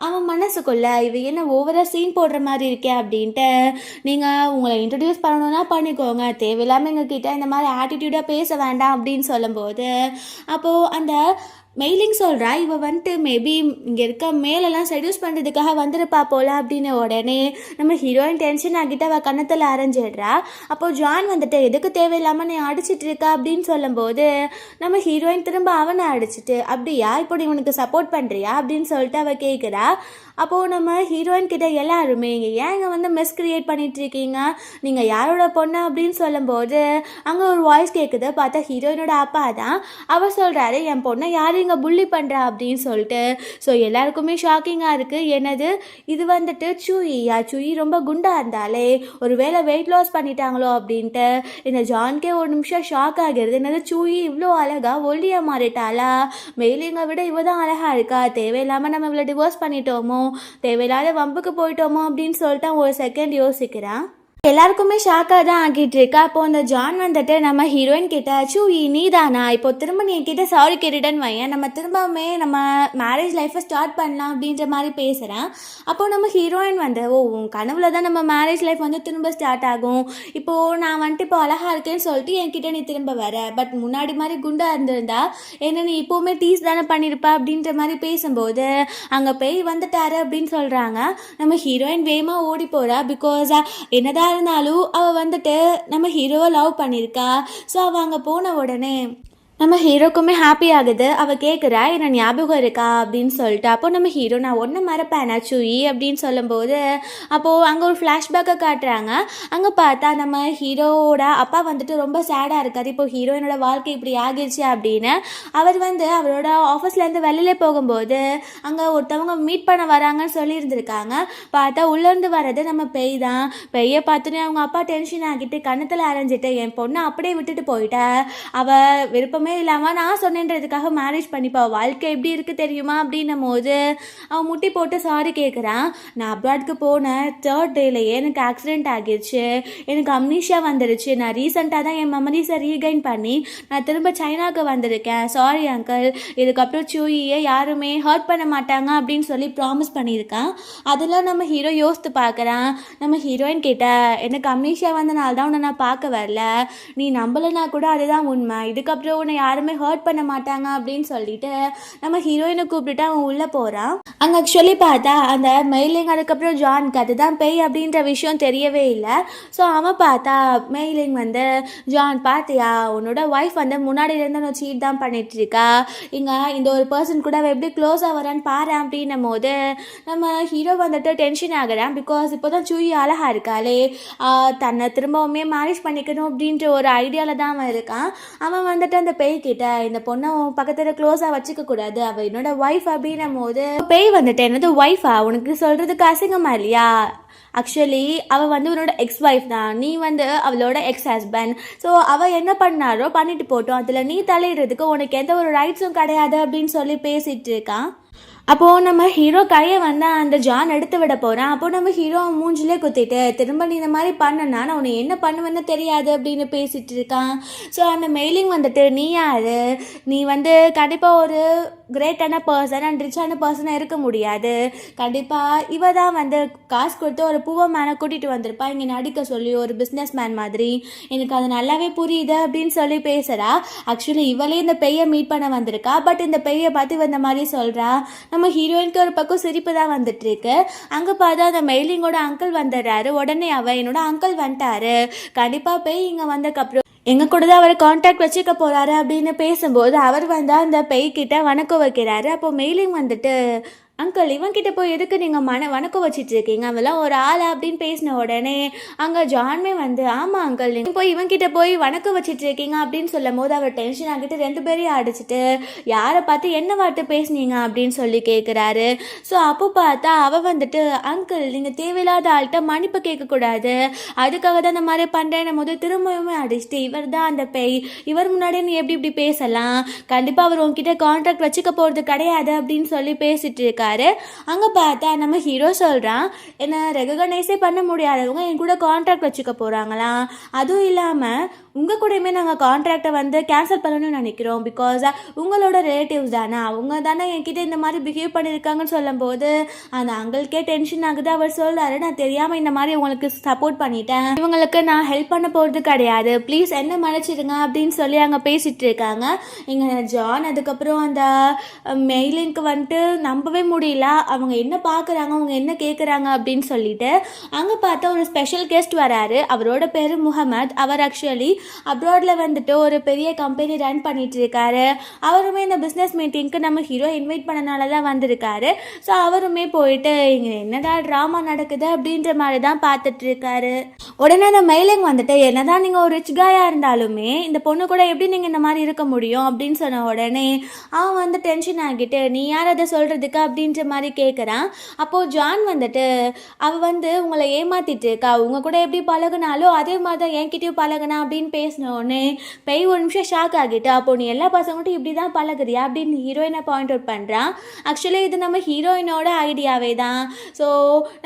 அவன் மனசுக்குள்ள, இவ என்ன ஓவராக சீன் போடுற மாதிரி இருக்கே அப்படின்ட்டு, நீங்கள் உங்களை இன்ட்ரடியூஸ் பண்ணணுன்னா பண்ணிக்கோங்க, தேவையில்லாமல் எங்ககிட்ட இந்த மாதிரி ஆட்டிடியூடாக பேச வேண்டாம் அப்படின்னு சொல்லும்போது அப்போது அந்த மெயிலிங் சொல்கிறா, இவ வந்துட்டு மேபி இங்கே இருக்க மேலெல்லாம் செடியூஸ் பண்ணுறதுக்காக வந்துருப்பா போல அப்படின்னு உடனே நம்ம ஹீரோயின் டென்ஷன் ஆகிட்டு அவள் கன்னத்தில் அரைஞ்சிடுறா. அப்போது ஜான் வந்துட்டு, எதுக்கு தேவையில்லாமல் நீ அடிச்சிட்டு இருக்கா அப்படின்னு சொல்லும்போது நம்ம ஹீரோயின் திரும்ப அவனை அடிச்சிட்டு, அப்படியா இப்போ நீ உனக்கு சப்போர்ட் பண்ணுறியா அப்படின்னு சொல்லிட்டு அவள் கேட்குறா. அப்போது நம்ம ஹீரோயின் கிட்ட எல்லாருமே, இங்கே ஏன் இங்கே வந்து மிஸ்கிரியேட் பண்ணிட்டு இருக்கீங்க, நீங்கள் யாரோட பொண்ணு அப்படின்னு சொல்லும்போது அங்கே ஒரு வாய்ஸ் கேட்குது. பார்த்தா ஹீரோயினோட அப்பா தான். அவர் சொல்கிறாரு, என் பொண்ணை யாரும் இங்கே புள்ளி பண்ணுறா அப்படின்னு சொல்லிட்டு. ஸோ எல்லாருக்குமே ஷாக்கிங்காக இருக்குது. என்னது இது வந்துட்டு சூயியா, சூயி ரொம்ப குண்டாக இருந்தாலே ஒரு வேளை வெயிட் லாஸ் பண்ணிட்டாங்களோ அப்படின்ட்டு இந்த ஜான்கே ஒரு நிமிஷம் ஷாக் ஆகிறது. என்னது சூயி இவ்வளோ அழகா ஒல்லியாக மாறிட்டாளா, மெயிலிங்கை விட இவ தான் அழகாக இருக்கா, தேவையில்லாமல் நம்ம இவ்வளோ டிவோர்ஸ் பண்ணிட்டோமோ, தேவையில்லாத வம்புக்கு போயிட்டோமோ அப்படின்னு சொல்லிட்டு ஒரு செகண்ட் யோசிக்கிறான். எல்லாருக்குமே ஷாக்காக தான் ஆகிட்டு இருக்கா. அப்போ அந்த ஜான் வந்துட்டு நம்ம ஹீரோயின் கிட்ட, சூயி நீ தானா, இப்போ திரும்ப நீ என்கிட்ட சாரி கேட்டுட்டேன்னு வையன், நம்ம திரும்பவுமே நம்ம மேரேஜ் லைஃப்பை ஸ்டார்ட் பண்ணலாம் அப்படின்ற மாதிரி பேசுகிறேன். அப்போது நம்ம ஹீரோயின் வந்து, ஓ உன் கனவுல தான் நம்ம மேரேஜ் லைஃப் வந்து திரும்ப ஸ்டார்ட் ஆகும், இப்போது நான் வந்துட்டு இப்போ அழகாக இருக்கேன்னு சொல்லிட்டு என்கிட்ட நீ திரும்ப வர, பட் முன்னாடி மாதிரி குண்டாக இருந்திருந்தா என்ன நீ இப்போவுமே டீஸ் தானே பண்ணியிருப்பா அப்படின்ற மாதிரி பேசும்போது அங்கே பேய் வந்துட்டாரு அப்படின்னு சொல்கிறாங்க. நம்ம ஹீரோயின் வேகமாக ஓடி போகிறா. பிகாஸ் என்னதான் என்னதான் இருந்தாலும் அவள் வந்துட்டு நம்ம ஹீரோவை லவ் பண்ணியிருக்கா. ஸோ அவள் அங்கே போன உடனே நம்ம ஹீரோக்குமே ஹாப்பி ஆகுது. அவள் கேட்குறா, என்ன ஞாபகம் இருக்கா அப்படின்னு சொல்லிட்டு. அப்போ நம்ம ஹீரோ, நான் ஒன்று மறப்பேன் சூயி அப்படின்னு சொல்லும்போது, அப்போது அங்கே ஒரு ஃப்ளாஷ்பேக்கை காட்டுறாங்க. அங்கே பார்த்தா நம்ம ஹீரோவோட அப்பா வந்துட்டு ரொம்ப சேடாக இருக்கார். இப்போ ஹீரோயினோட வாழ்க்கை இப்படி ஆகிடுச்சு அப்படின்னு. அவர் வந்து அவரோட ஆஃபீஸ்லேருந்து வெளியிலே போகும்போது அங்கே ஒருத்தவங்க மீட் பண்ண வராங்கன்னு சொல்லியிருந்திருக்காங்க. பார்த்தா உள்ளேருந்து வர்றது நம்ம பெய் தான். பெய்யை பார்த்துன்னு அவங்க அப்பா டென்ஷன் ஆகிட்டு கன்னத்தில் அரைஞ்சிட்டு, என் பொண்ணை அப்படியே விட்டுட்டு போயிட்டா, அவள் விருப்பமே இல்லாமல் நான் சொன்னேன்றதுக்காக மேரேஜ் பண்ணிப்பா, வாழ்க்கை எப்படி இருக்குது தெரியுமா அப்படின்னும் போது அவன் முட்டி போட்டு சாரி கேட்குறான். நான் அப்ராட்க்கு போன 3rd டேலையே எனக்கு ஆக்சிடெண்ட் ஆகிடுச்சு, எனக்கு அம்னீஷியா வந்துடுச்சு, நான் ரீசெண்டாக தான் என் மெமரிஸை ரீகைன் பண்ணி நான் திரும்ப சைனாவுக்கு வந்திருக்கேன், சாரி அங்கிள், இதுக்கப்புறம் சூயியை யாருமே ஹர்ட் பண்ண மாட்டாங்க அப்படின்னு சொல்லி ப்ராமிஸ் பண்ணியிருக்கான். அதெல்லாம் நம்ம ஹீரோ யோசித்து பார்க்குறான். நம்ம ஹீரோயின் கிட்ட, எனக்கு அம்னீஷியா வந்தனால தான் உன்னை நான் பார்க்க வரல, நீ நம்பலைன்னா கூட அதுதான் உண்மை, இதுக்கப்புறம் உன்னை யாருமே ஹர்ட் பண்ண மாட்டாங்க அப்படின்னு சொல்லிட்டு நம்ம ஹீரோயினை கூப்பிட்டுட்டு அவன் உள்ளே போகிறான். அங்கே ஆக்சுவலி பார்த்தா அந்த மெயிலிங், அதுக்கப்புறம் ஜான்க்கு அதுதான் பேய் அப்படின்ற விஷயம் தெரியவே இல்லை. ஸோ அவன் பார்த்தா மெயிலிங் வந்து, ஜான் பார்த்தியா, உன்னோட ஒய்ஃப் வந்து முன்னாடியிலேருந்து நான் சீட் தான் பண்ணிகிட்ருக்கா, இங்கே இந்த ஒரு பர்சன் கூட அவள் எப்படி க்ளோஸாக வரான்னு பாரு அப்படின்னும் போது நம்ம ஹீரோ வந்துட்டு டென்ஷன் ஆகிறான். பிகாஸ் இப்போ தான் சூயி அழகாக இருக்காளே, தன்னை திரும்பவுமே மேரேஜ் பண்ணிக்கணும் அப்படின்ற ஒரு ஐடியாவில் தான் அவன் இருக்கான். அவன் வந்துட்டு அந்த பேய்கிட்ட, இந்த பொண்ணை பக்கத்தில் க்ளோஸாக வச்சுக்க கூடாது, அவள் என்னோட ஒய்ஃப் அப்படின்னும் போது பேய் வந்துட்டு, என்னது ஒய்ஃபா, உனக்கு சொல்கிறதுக்கு அசிங்கமா இல்லையா, ஆக்சுவலி அவள் வந்து உன்னோட எக்ஸ் ஒய்ஃப் தான், நீ வந்து அவளோட எக்ஸ் ஹஸ்பண்ட், ஸோ அவள் என்ன பண்ணாரோ பண்ணிட்டு போட்டோம், அதில் நீ தலையிடுறதுக்கு உனக்கு எந்த ஒரு ரைட்ஸும் கிடையாது அப்படின்னு சொல்லி பேசிகிட்டு இருக்கான். அப்போது நம்ம ஹீரோ கையை வந்து அந்த ஜான் எடுத்து விட போகிறான். அப்போது நம்ம ஹீரோ மூஞ்சிலே குத்திட்டு, திரும்ப நீ இந்த மாதிரி பண்ணனா நான் உன்னை என்ன பண்ணுவேன்னு தெரியாது அப்படின்னு பேசிகிட்டு இருக்கான். ஸோ அந்த மெயிலிங் வந்துட்டு, நீ யார், நீ வந்து கண்டிப்பாக ஒரு கிரேட்டான பர்சன் அண்ட் ரிச்சான பர்சனாக இருக்க முடியாது, கண்டிப்பாக இவ தான் வந்து காசு கொடுத்து ஒரு பூவை மேனை கூட்டிகிட்டு வந்திருப்பா இங்கே நடிக்க சொல்லி, ஒரு பிஸ்னஸ் மேன் மாதிரி, எனக்கு அது நல்லாவே புரியுது அப்படின்னு சொல்லி பேசுகிறா. ஆக்சுவலி இவளே இந்த பெய்யை மீட் பண்ண வந்திருக்கா. பட் இந்த பெய்யை பார்த்து இந்த மாதிரி சொல்கிறா. நம்ம ஹீரோயினுக்கு ஒரு பக்கம் சிரிப்பு தான் வந்துட்டு இருக்கு. அங்கே பார்த்தா அந்த மெயிலிங்கோட அங்கிள் வந்துடுறாரு. உடனே என்னோட அங்கிள் வந்துட்டாரு, கண்டிப்பாக போய் இங்கே வந்ததுக்கப்புறம் எங்கள் கூட தான் அவர் கான்டாக்ட் வச்சுக்க போகிறாரு அப்படின்னு பேசும்போது அவர் வந்து அந்த பெய்கிட்ட வணக்கம் வைக்கிறாரு. அப்போ மெயிலிங் வந்துட்டு, அங்கிள் இவன்கிட்ட போய் எதுக்கு நீங்கள் வணக்கம் வச்சிட்டு இருக்கீங்க, அவெல்லாம் ஒரு ஆள் அப்படின்னு பேசின உடனே அங்கே ஜான்மே வந்து, ஆமாம் அங்கிள் நீங்கள் போய் இவன்கிட்ட போய் வணக்கம் வச்சிட்டு இருக்கீங்க அப்படின்னு சொல்லும் போது அவர் டென்ஷன் ஆகிட்டு 2 பேரையும் அடிச்சுட்டு, யாரை பார்த்து என்ன வார்த்தை பேசுனீங்க அப்படின்னு சொல்லி கேட்குறாரு. ஸோ அப்போ பார்த்தா அவள் வந்துட்டு, அங்கிள் நீங்கள் தேவையில்லாத ஆள்கிட்ட மன்னிப்பு கேட்கக்கூடாது, அதுக்காக தான் இந்த மாதிரி பண்ணுறேன் போது திரும்பவுமே அடிச்சுட்டு, இவர் தான் அந்த பேய், இவர் முன்னாடி நீ எப்படி இப்படி பேசலாம், கண்டிப்பாக அவர் உங்ககிட்ட கான்ட்ராக்ட் வச்சுக்க போகிறது கிடையாது அப்படின்னு சொல்லி பேசிட்டு இருக்காரு. அங்கே பார்த்தா நம்ம ஹீரோ சொல்கிறான், என்ன ரெகனைஸே பண்ண முடியாதவங்க என் கூட கான்ட்ராக்ட் வச்சுக்க போகிறாங்களாம், அதுவும் இல்லாமல் உங்கள் கூடயுமே நாங்கள் கான்ட்ராக்டை வந்து கேன்சல் பண்ணணும்னு நினைக்கிறோம், பிகாஸ் உங்களோட ரிலேட்டிவ்ஸ் தானே, அவங்க தானே என்கிட்ட இந்த மாதிரி பிஹேவ் பண்ணியிருக்காங்கன்னு சொல்லும்போது அந்த அங்கிள்கே டென்ஷன் ஆகுது. அவர் சொல்கிறாரு, நான் தெரியாமல் இந்த மாதிரி உங்களுக்கு சப்போர்ட் பண்ணிட்டேன், இவங்களுக்கு நான் ஹெல்ப் பண்ண போகிறது கிடையாது, ப்ளீஸ் என்ன மன்னிச்சிடுங்க அப்படின்னு சொல்லி அங்கே பேசிகிட்டு இருக்காங்க. இங்கே ஜான் அதுக்கப்புறம் அந்த மெயிலிங்க்கு வந்துட்டு நம்பவே முடியல, அவங்க என்ன பார்க்குறாங்க, அவங்க என்ன கேட்குறாங்க அப்படின்னு சொல்லிட்டு அங்கே பார்த்தா ஒரு ஸ்பெஷல் கெஸ்ட் வராரு. அவரோட பேர் முகமது. அவர் ஆக்சுவலி அப்ராடில் வந்துட்டு ஒரு பெரிய கம்பெனி ரன் பண்ணிட்டு இருக்காரு. அவருமே இந்த பிஸ்னஸ் மீட்டிங்க்கு நம்ம ஹீரோ இன்வைட் பண்ணனால தான் வந்திருக்காரு. ஸோ அவருமே போயிட்டு இங்கே என்னடா ட்ராமா நடக்குது அப்படின்ற மாதிரி தான் பார்த்துட்டு இருக்காரு. உடனே அந்த மெயிலிங் வந்துட்டு, என்னதான் நீங்கள் ஒரு ரிச் காயாக இருந்தாலுமே இந்த பொண்ணு கூட எப்படி நீங்கள் இந்த மாதிரி இருக்க முடியும் அப்படின்னு சொன்ன உடனே அவன் வந்து டென்ஷன் ஆகிட்டு, நீ யார் அதை சொல்கிறதுக்கு அப்படின்ற மாதிரி கேட்குறான். அப்போது ஜான் வந்துட்டு, அவள் வந்து உங்களை ஏமாத்திட்டு இருக்கா, உங்கள் கூட எப்படி பழகுனாலும் அதே மாதிரி தான் என்கிட்டயும் பழகுனா அப்படின்னு பேசினோடனே பெய் ஒரு நிமிஷம் ஷாக் ஆகிட்டு, அப்போ நீ எல்லா பசங்கள்ட்டும் இப்படி தான் பழகுறியா அப்படின்னு ஹீரோயினை பாயிண்ட் அவுட் பண்ணுறான். ஆக்சுவலி இது நம்ம ஹீரோயினோட ஐடியாவே தான். ஸோ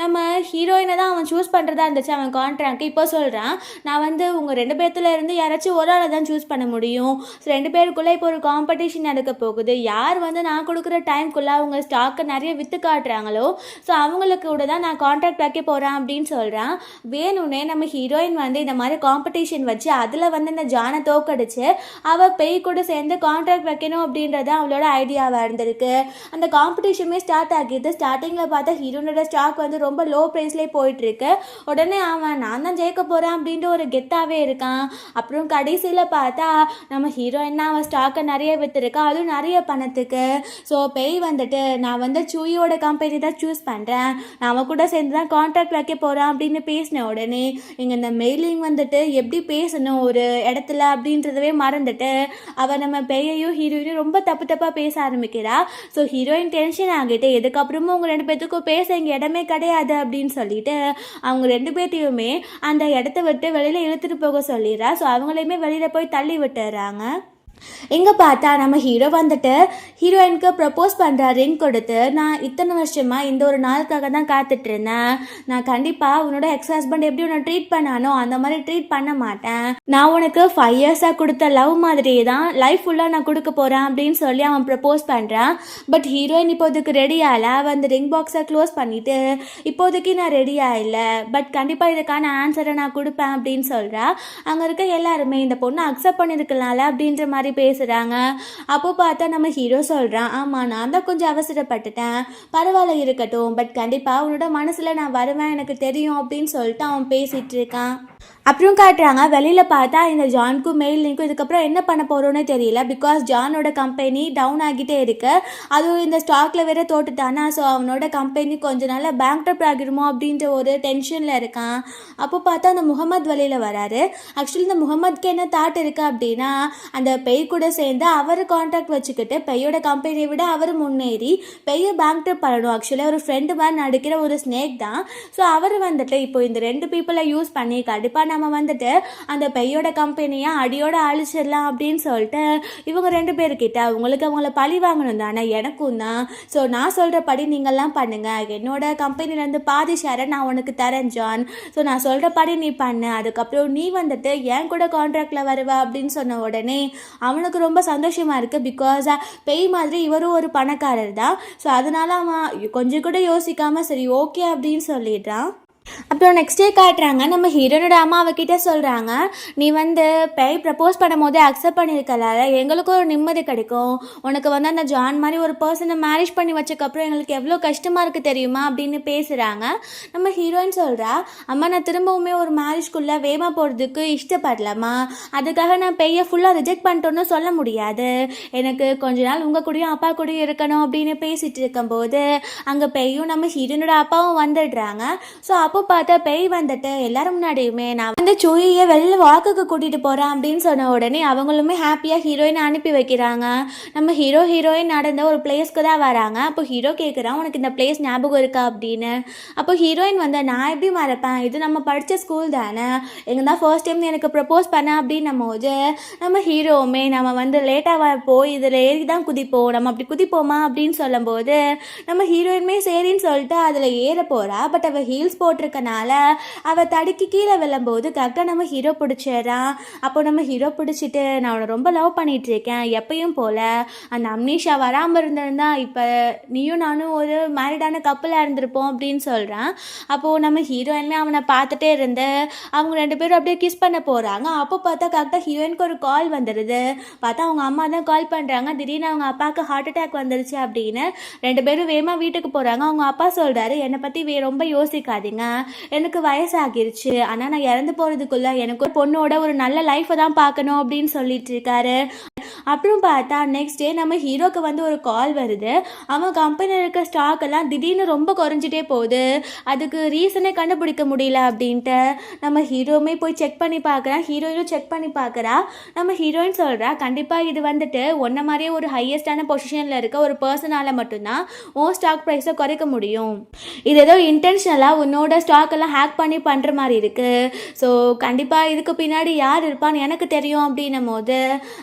நம்ம ஹீரோயினை தான் அவன் சூஸ் பண்ணுறதா இருந்துச்சு அவன் கான்ட்ராக்ட். இப்போ சொல்கிறான், நான் வந்து உங்கள் 2 பேர்த்துல இருந்து யாராச்சும் ஒரு ஆளை தான் சூஸ் பண்ண முடியும். ஸோ 2 பேருக்குள்ளே இப்போ ஒரு காம்படிஷன் நடக்க போகுது, யார் வந்து நான் கொடுக்குற டைம்குள்ளே அவங்க ஸ்டாக்கை ஸ்டாக்கை நிறைய விற்று காட்டுறாங்களோ ஸோ அவங்களுக்கு கூட தான் நான் கான்ட்ராக்ட் வைக்க போகிறேன் அப்படின்னு சொல்கிறேன். வேணும்னே நம்ம ஹீரோயின் வந்து இந்த மாதிரி காம்படிஷன் வச்சு அதில் வந்து இந்த ஜானை தோக்கடிச்சு அவள் பேய் கூட சேர்ந்து கான்ட்ராக்ட் வைக்கணும் அப்படின்றது அவளோட ஐடியாவாக இருந்திருக்கு. அந்த காம்படிஷனுமே ஸ்டார்ட் ஆகிடுது. ஸ்டார்டிங்கில் பார்த்தா ஹீரோனோட ஸ்டாக் வந்து ரொம்ப லோ ப்ரைஸ்லேயே போயிட்டுருக்கு. உடனே அவன் நான் தான் ஜெயிக்க போகிறேன் அப்படின்ட்டு ஒரு கெத்தாகவே இருக்கான். அப்புறம் கடைசியில் பார்த்தா நம்ம ஹீரோயின் தான் அவன் ஸ்டாக்கை நிறைய விற்றுருக்கா, அதுவும் நிறைய பணத்துக்கு. ஸோ பேய் வந்துட்டு நான் வந்து சூயோட கம்பெனி தான் சூஸ் பண்ணுறேன், நான் அவன் கூட சேர்ந்து தான் கான்ட்ராக்ட் வைக்க போகிறேன் அப்படின்னு பேசின உடனே இங்கே இந்த மெயிலிங் வந்துட்டு எப்படி பேசணும் ஒரு இடத்துல அப்படின்றதவே மறந்துட்டு அவள் நம்ம பேயையும் ஹீரோயினும் ரொம்ப தப்பாக பேச ஆரம்பிக்கிறா. ஸோ ஹீரோயின் டென்ஷன் ஆகிட்டு இதுக்கப்புறமும் உங்கள் 2 பேர்த்துக்கும் பேச இங்கே இடமே கிடையாது அப்படின்னு சொல்லிட்டு அவங்க 2 பேர்த்தையுமே அந்த இடத்த விட்டு வெளியில் இழுத்துட்டு போக சொல்லிடுறா. ஸோ அவங்களையுமே வெளியில் போய் தள்ளி விட்டுறாங்க. இங்கே பார்த்தா நம்ம ஹீரோ வந்துட்டு ஹீரோயினுக்கு ப்ரப்போஸ் பண்ணுறா ரிங் கொடுத்து. நான் இத்தனை வருஷமாக இந்த ஒரு நாளுக்காக தான் காத்துட்டு இருந்தேன். நான் கண்டிப்பாக உன்னோட எக்ஸ் ஹஸ்பண்ட் எப்படி உன்னை ட்ரீட் பண்ணானோ அந்த மாதிரி ட்ரீட் பண்ண மாட்டேன். நான் உனக்கு 5 இயர்ஸாக கொடுத்த லவ் மாதிரியே தான் லைஃப் ஃபுல்லாக நான் கொடுக்க போகிறேன் அப்படின்னு சொல்லி அவன் ப்ரப்போஸ் பண்ணுறான். பட் ஹீரோயின் இப்போதைக்கு ரெடி ஆகலை. அவன் அந்த ரிங் பாக்ஸை க்ளோஸ் பண்ணிவிட்டு இப்போதைக்கு நான் ரெடி ஆகலை, பட் கண்டிப்பாக இதுக்கான ஆன்சரை நான் கொடுப்பேன் அப்படின்னு சொல்கிறா. அங்கே இருக்க எல்லாருமே இந்த பொண்ணை அக்செப்ட் பண்ணியிருக்கலாம்ல அப்படின்ற மாதிரி பேசுகிறாங்க. அப்போ பார்த்தா நம்ம ஹீரோ சொல்கிறான், ஆமாம் நான் தான் கொஞ்சம் அவசரப்பட்டுட்டேன், பரவாயில்ல இருக்கட்டும், பட் கண்டிப்பாக உன்னோட மனசில் நான் வருவேன் எனக்கு தெரியும் அப்படின்னு சொல்லிட்டு அவன் பேசிகிட்டு இருக்கான். அப்புறம் காட்டுறாங்க வெளியில் பார்த்தா இந்த ஜானுக்கும் மெயில் லிங்க்கும் இதுக்கப்புறம் என்ன பண்ண போகிறோன்னு தெரியல. பிகாஸ் ஜானோட கம்பெனி டவுன் ஆகிட்டே இருக்கு, அதுவும் இந்த ஸ்டாக்கில் வேற தோட்டுட்டானா. ஸோ அவனோட கம்பெனி கொஞ்ச நாள் பேங்க்ரப்ட் ஆகிடுமோ அப்படின்ற ஒரு டென்ஷனில் இருக்கான். அப்போ பார்த்தா அந்த முகமது வெளியில் வராரு. ஆக்சுவலி இந்த முகமதுக்கு என்ன தாட் இருக்குது அப்படின்னா அந்த பெய் கூட சேர்ந்து அவர் கான்ட்ராக்ட் வச்சுக்கிட்டு பெய்யோட கம்பெனியை விட அவர் முன்னேறி பெய்யை பேங்க்ரப்ட் பண்ணணும். ஆக்சுவலி ஒரு ஃப்ரெண்டு மாதிரி நடிக்கிற ஒரு ஸ்னேக் தான். ஸோ அவர் வந்துட்டு இப்போ இந்த 2 பீப்புளை யூஸ் பண்ணி கண்டிப்பாக நம்ம வந்துட்டு அந்த பெய்யோட கம்பெனியை அடியோட அழிச்சிடலாம் அப்படின்னு சொல்லிட்டு இவங்க 2 பேர்கிட்ட அவங்கள பழி வாங்கணும் தானே, எனக்கும் தான். ஸோ நான் சொல்கிற படி நீங்கள்லாம் பண்ணுங்க, என்னோட கம்பெனிலேருந்து பாதி ஷேரை நான் உனக்கு தரேன் ஜான். ஸோ நான் சொல்கிற படி நீ பண்ணு, அதுக்கப்புறம் நீ வந்துட்டு என் கூட கான்ட்ராக்டில் வருவ அப்படின்னு சொன்ன உடனே அவனுக்கு ரொம்ப சந்தோஷமாக இருக்குது. பிகாஸ் பெய் மாதிரி இவரும் ஒரு பணக்காரர் தான். ஸோ அதனால அவன் கொஞ்சம் கூட யோசிக்காமல் சரி ஓகே அப்படின்னு சொல்லிடுறான். அப்புறம் நெக்ஸ்ட் டே காட்டுறாங்க நம்ம ஹீரோனோட அம்மா அவகிட்ட சொல்கிறாங்க, நீ வந்து பேய் ப்ரப்போஸ் பண்ணும் போதே அக்செப்ட் பண்ணியிருக்கல, எங்களுக்கும் ஒரு நிம்மதி கிடைக்கும். உனக்கு வந்து அந்த ஜான் மாதிரி ஒரு பர்சனை மேரேஜ் பண்ணி வச்சக்கப்புறம் எங்களுக்கு எவ்வளோ கஷ்டமாக இருக்குது தெரியுமா அப்படின்னு பேசுகிறாங்க. நம்ம ஹீரோயின் சொல்கிறா, அம்மா நான் திரும்பவுமே ஒரு மேரேஜ்குள்ளே வேகமாக போகிறதுக்கு இஷ்டப்படலாமா, அதுக்காக நான் பெய்யை ஃபுல்லாக ரிஜெக்ட் பண்ணிட்டோன்னு சொல்ல முடியாது. எனக்கு கொஞ்ச நாள் உங்கள் கூடயும் அப்பா கூடயும் இருக்கணும் அப்படின்னு பேசிகிட்டு இருக்கும்போது அங்கே பெய்யும் நம்ம ஹீரோனோட அப்பாவும் வந்துடுறாங்க. ஸோ அப்போ பார்த்தா பேய் வந்துட்டு எல்லாரும் முன்னாடியுமே நான் வந்து சூயை வெளியில் வாக்குக்கு கூட்டிகிட்டு போகிறேன் அப்படின்னு சொன்ன உடனே அவங்களுமே ஹாப்பியாக ஹீரோயினை அனுப்பி வைக்கிறாங்க. நம்ம ஹீரோயின் நடந்த ஒரு பிளேஸ்க்கு தான் வராங்க. அப்போ ஹீரோ கேட்குறான், உனக்கு இந்த பிளேஸ் ஞாபகம் இருக்கா அப்படின்னு. அப்போ ஹீரோயின் வந்து நான் எப்படி மறப்பேன், இது நம்ம படித்த ஸ்கூல் தானே, எங்கே தான் ஃபர்ஸ்ட் டைம் எனக்கு ப்ரப்போஸ் பண்ண அப்படின்னும் போது நம்ம ஹீரோவுமே நம்ம வந்து லேட்டாக போய் இதில் ஏறி தான் குதிப்போம், நம்ம அப்படி குதிப்போமா அப்படின்னு சொல்லும்போது நம்ம ஹீரோயினுமே சரின்னு சொல்லிட்டு அதில் ஏற போகிறா. பட் அவள் ஹீல்ஸ் போட்டிருக்கனால அவள் தடுக்கி கீழே விழும்போது கரெக்டாக நம்ம ஹீரோ பிடிச்சிடறான். அப்போ நம்ம ஹீரோ பிடிச்சிட்டு நான் அவனை ரொம்ப லவ் பண்ணிட்டு இருக்கேன், எப்பயும் போல் அந்த அம்னீஷா வராமல் இருந்திருந்தா இப்போ நீயும் நானும் ஒரு மேரிடான கப்பலாக இருந்திருப்போம் அப்படின்னு சொல்கிறான். அப்போது நம்ம ஹீரோயினுமே அவனை பார்த்துட்டே இருந்து அவங்க 2 பேரும் அப்படியே கிஸ் பண்ண போகிறாங்க. அப்போ பார்த்தா கரெக்டாக ஹீரோயினுக்கு ஒரு கால் வந்துடுது. பார்த்தா அவங்க அம்மா தான் கால் பண்ணுறாங்க, திடீர்னு அவங்க அப்பாவுக்கு ஹார்ட் அட்டாக் வந்துருச்சு அப்படின்னு. 2 பேரும் வேகமாக வீட்டுக்கு போகிறாங்க. அவங்க அப்பா சொல்கிறாரு, என்னை பற்றி ரொம்ப யோசிக்காதீங்க, எனக்கு வயசாகிருச்சு, ஆனால் நான் இறந்து போகிறதுக்குள்ள எனக்கு ஒரு பொண்ணோட ஒரு நல்ல லைஃப்பை தான் பார்க்கணும் அப்படின்னு சொல்லிட்டு இருக்காரு. அப்புறம் பார்த்தா நெக்ஸ்ட் டே நம்ம ஹீரோக்கு வந்து ஒரு கால் வருது. அவன் கம்பெனியில் இருக்க ஸ்டாக் எல்லாம் திடீர்னு ரொம்ப குறைஞ்சிட்டே போகுது, அதுக்கு ரீசனே கண்டுபிடிக்க முடியல அப்படின்ட்டு நம்ம ஹீரோவுமே போய் செக் பண்ணி பார்க்குறான். ஹீரோயினும் செக் பண்ணி பார்க்குறா. நம்ம ஹீரோயின் சொல்கிறா, கண்டிப்பாக இது வந்துட்டு ஒன்றை மாதிரியே ஒரு ஹையஸ்டான பொசிஷனில் இருக்க ஒரு பர்சனால் மட்டும்தான் உன் ஸ்டாக் ப்ரைஸை குறைக்க முடியும், இது ஏதோ இன்டென்ஷனலாக உன்னோட ஸ்டாக் எல்லாம் ஹேக் பண்ணி பண்ணுற மாதிரி இருக்குது. ஸோ கண்டிப்பாக இதுக்கு பின்னாடி யார் இருப்பான்னு எனக்கு தெரியும் அப்படின்னும் போது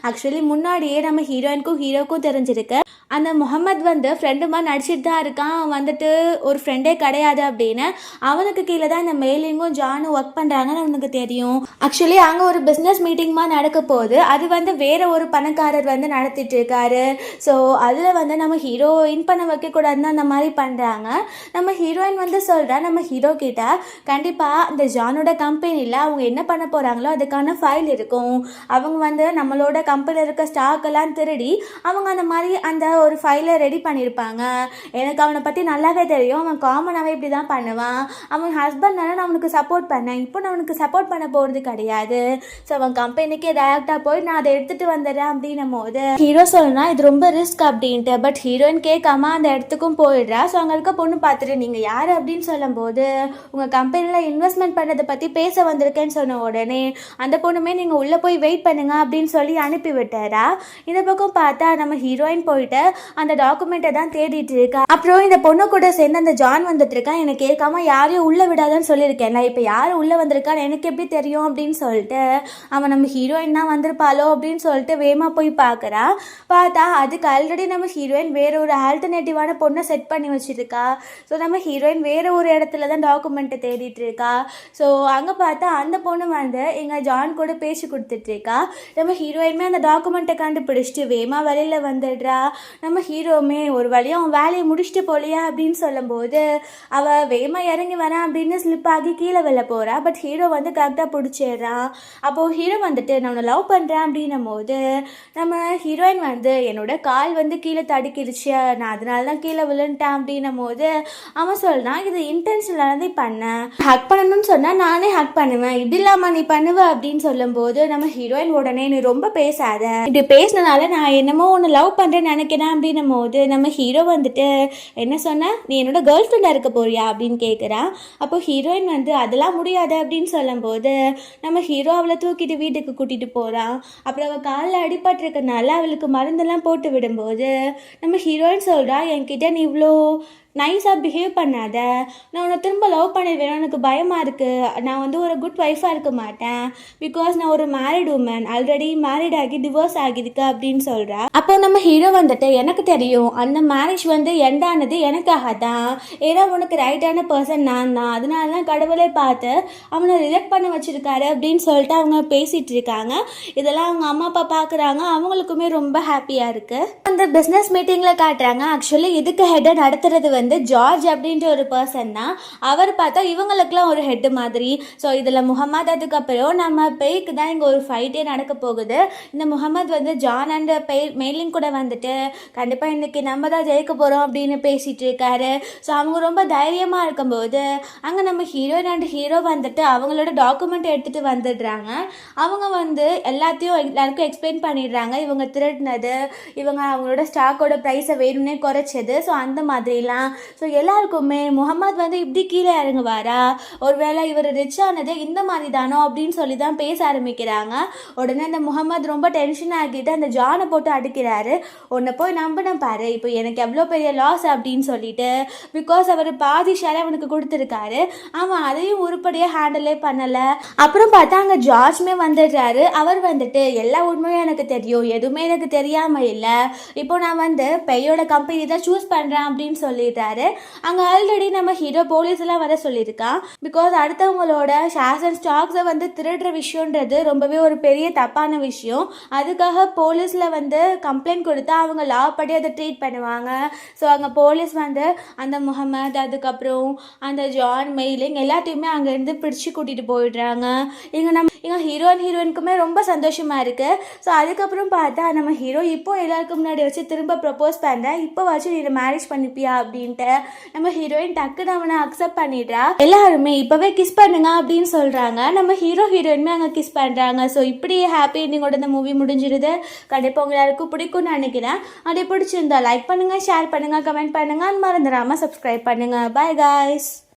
ஆக்சுவலி முன்னாடியே நம்ம ஹீரோயினுக்கும் ஹீரோக்கும் தெரிஞ்சிருக்கு அந்த முகமது வந்து ஃப்ரெண்டு மாதிரி நடிச்சிட்டு தான் இருக்கான், வந்துட்டு ஒரு ஃப்ரெண்டே கிடையாது அப்படின்னு. அவனுக்கு கீழே தான் இந்த மெயிலிங்கும் ஜானும் ஒர்க் பண்ணுறாங்கன்னு அவனுக்கு தெரியும். ஆக்சுவலி அங்கே ஒரு பிஸ்னஸ் மீட்டிங் மாதிரி நடக்க போகுது. அது வந்து வேற ஒரு பணக்காரர் வந்து நடத்திட்டு இருக்காரு. ஸோ அதில் வந்து நம்ம ஹீரோ வின் பண்ண வைக்கக்கூடாதுன்னு அந்த மாதிரி பண்ணுறாங்க. நம்ம ஹீரோயின் வந்து சொல்கிறா நம்ம ஹீரோ கிட்ட கண்டிப்பாக அந்த ஜானோட கம்பெனியில் அவங்க என்ன பண்ண போகிறாங்களோ அதுக்கான ஃபைல் இருக்கும். அவங்க வந்து நம்மளோட கம்பெனியில் இருக்க ஸ்டாக் எல்லாம் திருடி அவங்க அந்த மாதிரி அந்த ஒரு ஃபைலை ரெடி பண்ணியிருப்பாங்க. எனக்கு அவனை பற்றி நல்லாவே தெரியும். அவன் காமனாகவே இப்படி தான் பண்ணுவான். அவன் ஹஸ்பண்ட்னால நான் அவனுக்கு சப்போர்ட் பண்ணேன், இப்போ நான் அவனுக்கு சப்போர்ட் பண்ண போகிறது கிடையாது. ஸோ அவன் கம்பெனிக்கே டேரெக்டாக போய் நான் அதை எடுத்துகிட்டு வந்துடுறேன் அப்படின்னும் போது ஹீரோ சொல்லணும்னா இது ரொம்ப ரிஸ்க் அப்படின்ட்டு. பட் ஹீரோயின் கேட்காம அந்த இடத்துக்கும் போயிடுறா. ஸோ அங்கே இருக்க பொண்ணு பார்த்துட்டு நீங்கள் யார் அப்படின்னு சொல்லும்போது உங்கள் கம்பெனியில் இன்வெஸ்ட்மெண்ட் பண்ணுறதை பற்றி பேச வந்திருக்கேன்னு சொன்ன உடனே அந்த பொண்ணுமே நீங்கள் உள்ளே போய் வெயிட் பண்ணுங்க அப்படின்னு சொல்லி அனுப்பி விட்டாரா. இந்த பக்கம் பார்த்தா நம்ம ஹீரோயின் போயிட்டு அந்த டாக்குமெண்ட்டை தான் தேடிட்டு இருக்கா. அப்புறம் இந்த பொண்ணு கூட சேர்ந்து அந்த ஜான் வந்துட்டு இருக்கான். எனக்கு கேட்காம யாரையும் உள்ள விடாதான்னு சொல்லியிருக்கேன், இப்போ யாரும் உள்ள வந்திருக்கான்னு எனக்கு எப்படி தெரியும் அப்படின்னு சொல்லிட்டு அவன் நம்ம ஹீரோயின் தான் வந்திருப்பாளோ அப்படின்னு சொல்லிட்டு வேமா போய் பார்க்குறா. பார்த்தா அதுக்கு ஆல்ரெடி நம்ம ஹீரோயின் வேற ஒரு ஆல்டர்னேட்டிவான பொண்ணை செட் பண்ணி வச்சிருக்கா. ஸோ நம்ம ஹீரோயின் வேற ஒரு இடத்துல தான் டாக்குமெண்ட்டை தேடிட்டு இருக்கா. ஸோ அங்கே பார்த்தா அந்த பொண்ணு வந்து எங்கள் ஜான் கூட பேசி கொடுத்துட்டு இருக்கா. நம்ம ஹீரோயினுமே அந்த டாக்குமெண்ட்டை கண்டுபிடிச்சிட்டு வேமா வெளியில் வந்துடுறா. நம்ம ஹீரோமே ஒரு வழியாக அவன் வேலையை முடிச்சுட்டு போலியா அப்படின்னு சொல்லும்போது அவள் வேகமா இறங்கி வரேன் அப்படின்னு ஸ்லிப் ஆகி கீழே வெளில போகிறா. பட் ஹீரோ வந்து கரெக்டாக பிடிச்சிடுறான். அப்போது ஹீரோ வந்துட்டு நான் உன்னை லவ் பண்ணுறேன் அப்படின்னும் போது நம்ம ஹீரோயின் வந்து என்னோட கால் வந்து கீழே தடுக்கிடுச்சு, நான் அதனால தான் கீழே விழுந்துட்டேன் அப்படின்னும் போது அவன் சொல்கிறான் இது இன்டென்ஷன்லேருந்து பண்ணேன், ஹக் பண்ணணும்னு சொன்னால் நானே ஹக் பண்ணுவேன், இப்படி இல்லாமல் நீ பண்ணுவ அப்படின்னு சொல்லும்போது நம்ம ஹீரோயின் உடனே நீ ரொம்ப பேசாத, இப்படி பேசினனால நான் என்னமோ ஒன்று லவ் பண்ணுறேன்னு நினைக்கிறேன் அப்படின்னும் போது நம்ம ஹீரோ வந்துட்டு என்ன சொன்ன நீ என்னோட கேர்ள் ஃப்ரெண்டாக இருக்க போறியா அப்படின்னு கேட்குறான். அப்போ ஹீரோயின் வந்து அதெல்லாம் முடியாது அப்படின்னு சொல்லும்போது நம்ம ஹீரோ அவளை தூக்கிட்டு வீட்டுக்கு கூட்டிகிட்டு போகிறான். அப்புறம் அவள் காலில் அடிபட்டிருக்கனால அவளுக்கு மருந்தெல்லாம் போட்டு விடும்போது நம்ம ஹீரோயின் சொல்கிறா என்கிட்ட நீ இவ்வளோ நைஸாக பிஹேவ் பண்ணாத, நான் உன்னை திரும்ப லவ் பண்ணிடுவேன், எனக்கு பயமாக இருக்குது, நான் வந்து ஒரு குட் ஒய்ஃபாக இருக்க மாட்டேன், பிகாஸ் நான் ஒரு மேரிட் உமன், ஆல்ரெடி மேரிட் ஆகி டிவோர்ஸ் ஆகிருக்கு அப்படின்னு சொல்கிறா. அப்போ நம்ம ஹீரோ வந்துட்டு எனக்கு தெரியும் அந்த மேரேஜ் வந்து எண்டானது எனக்காக தான், ஏன்னா உனக்கு ரைட்டான பர்சன் நான் தான், அதனால தான் கடவுளை பார்த்து அவனை ரிஜெக்ட் பண்ண வச்சுருக்காரு அப்படின்னு சொல்லிட்டு அவங்க பேசிகிட்டு இருக்காங்க. இதெல்லாம் அவங்க அம்மா அப்பா பார்க்குறாங்க, அவங்களுக்குமே ரொம்ப ஹாப்பியாக இருக்குது. அந்த பிஸ்னஸ் மீட்டிங்கில் காட்டுறாங்க. ஆக்சுவலி இதுக்கு ஹெட்டை நடத்துறது வந்து ஜார்ஜ் அப்படின்ற ஒரு பர்சன் தான். அவர் பார்த்தா இவங்களுக்குலாம் ஒரு ஹெட் மாதிரி. ஸோ இதில் முகமது அதுக்கப்புறம் நம்ம பேய்க்கு தான் இங்கே ஒரு ஃபைட்டே நடக்க போகுது. இந்த முகமது வந்து ஜான் அண்ட் மெயிலிங் கூட வந்துட்டு கண்டிப்பாக இன்றைக்கி நம்ம தான் ஜெயிக்க போகிறோம் அப்படின்னு பேசிகிட்டு இருக்காரு. ஸோ அவங்க ரொம்ப தைரியமாக இருக்கும்போது அங்கே நம்ம ஹீரோயின் அண்ட் ஹீரோ வந்துட்டு அவங்களோட டாக்குமெண்ட் எடுத்துகிட்டு வந்துடுறாங்க. அவங்க வந்து எல்லாத்தையும் எல்லாருக்கும் எக்ஸ்பிளைன் பண்ணிடுறாங்க, இவங்க திருடினது, இவங்க அவங்களோட ஸ்டாக்கோட ப்ரைஸை வேணும்னே குறைச்சது, ஸோ அந்த மாதிரிலாம். ஸோ எல்லாருக்குமே முகமது வந்து இப்படி கீழே இறங்குவாரா, ஒருவேளை இவர் ரிச் ஆனது இந்த மாதிரி தானோ அப்படின்னு சொல்லி தான் பேச ஆரம்பிக்கிறாங்க. உடனே அந்த முகமது ரொம்ப டென்ஷன் ஆகிட்டு அந்த ஜானை போட்டு அடிக்கிறாரு. உன்னை போய் நம்பின பாரு, இப்போ எனக்கு எவ்வளோ பெரிய லாஸ் அப்படின்னு சொல்லிட்டு, பிகாஸ் அவர் பாதி ஷேர் அவனுக்கு கொடுத்துருக்காரு, அவன் அதையும் உருப்படியாக ஹேண்டிலே பண்ணலை. அப்புறம் பார்த்தா அங்கே ஜார்ஜ்மே வந்துடுறாரு. அவர் வந்துட்டு எல்லா உண்மையும் எனக்கு தெரியும், எதுவுமே எனக்கு தெரியாமல் இல்லை, இப்போ நான் வந்து பெய்யோட கம்பெனி தான் சூஸ் பண்ணுறேன் அப்படின்னு சொல்லிடுறாரு. அங்கே ஆல்ரெடி நம்ம ஹீரோ போலீஸ் எல்லாம் வர சொல்லியிருக்கான். பிகாஸ் அடுத்தவங்களோட ஷேர்ஸ் அண்ட் ஸ்டாக்ஸை வந்து திருடுற விஷயன்றது ரொம்பவே ஒரு பெரிய தப்பான விஷயம். அதுக்காக போலீஸில் வந்து கம்ப்ளைண்ட் கொடுத்தா அவங்க லா படி அதை ட்ரீட் பண்ணுவாங்க. ஸோ அங்கே போலீஸ் வந்து அந்த முகமது அதுக்கப்புறம் அந்த ஜான் மெயிலிங் எல்லாத்தையுமே அங்கேருந்து பிடிச்சி கூட்டிகிட்டு போயிடுறாங்க. இங்கே ஹீரோயினுக்குமே ரொம்ப சந்தோஷமாக இருக்குது. ஸோ அதுக்கப்புறம் பார்த்தா நம்ம ஹீரோ இப்போ எல்லாருக்கும் முன்னாடி வச்சு திரும்ப ப்ரப்போஸ் பண்ணுறேன், இப்போ வச்சு நீ மேரேஜ் பண்ணிப்பியா அப்படின்ட்டு நம்ம ஹீரோயின் டக்குன்னு அவனை அக்செப்ட் பண்ணிடுறா. எல்லாருமே இப்போவே கிஸ் பண்ணுங்க அப்படின்னு சொல்கிறாங்க. நம்ம ஹீரோயினுமே அங்கே கிஸ் பண்ணுறாங்க. ஸோ இப்படி ஹாப்பி எண்டிங்கோட இந்த மூவி முடிஞ்சிருது. கண்டிப்பாக உங்க எல்லாருக்கும் பிடிக்கும்னு நினைக்கிறேன். அப்படி பிடிச்சிருந்தா லைக் பண்ணுங்கள், ஷேர் பண்ணுங்கள், கமெண்ட் பண்ணுங்கள், மறந்துடாமல் சப்ஸ்கிரைப் பண்ணுங்கள். Bye guys.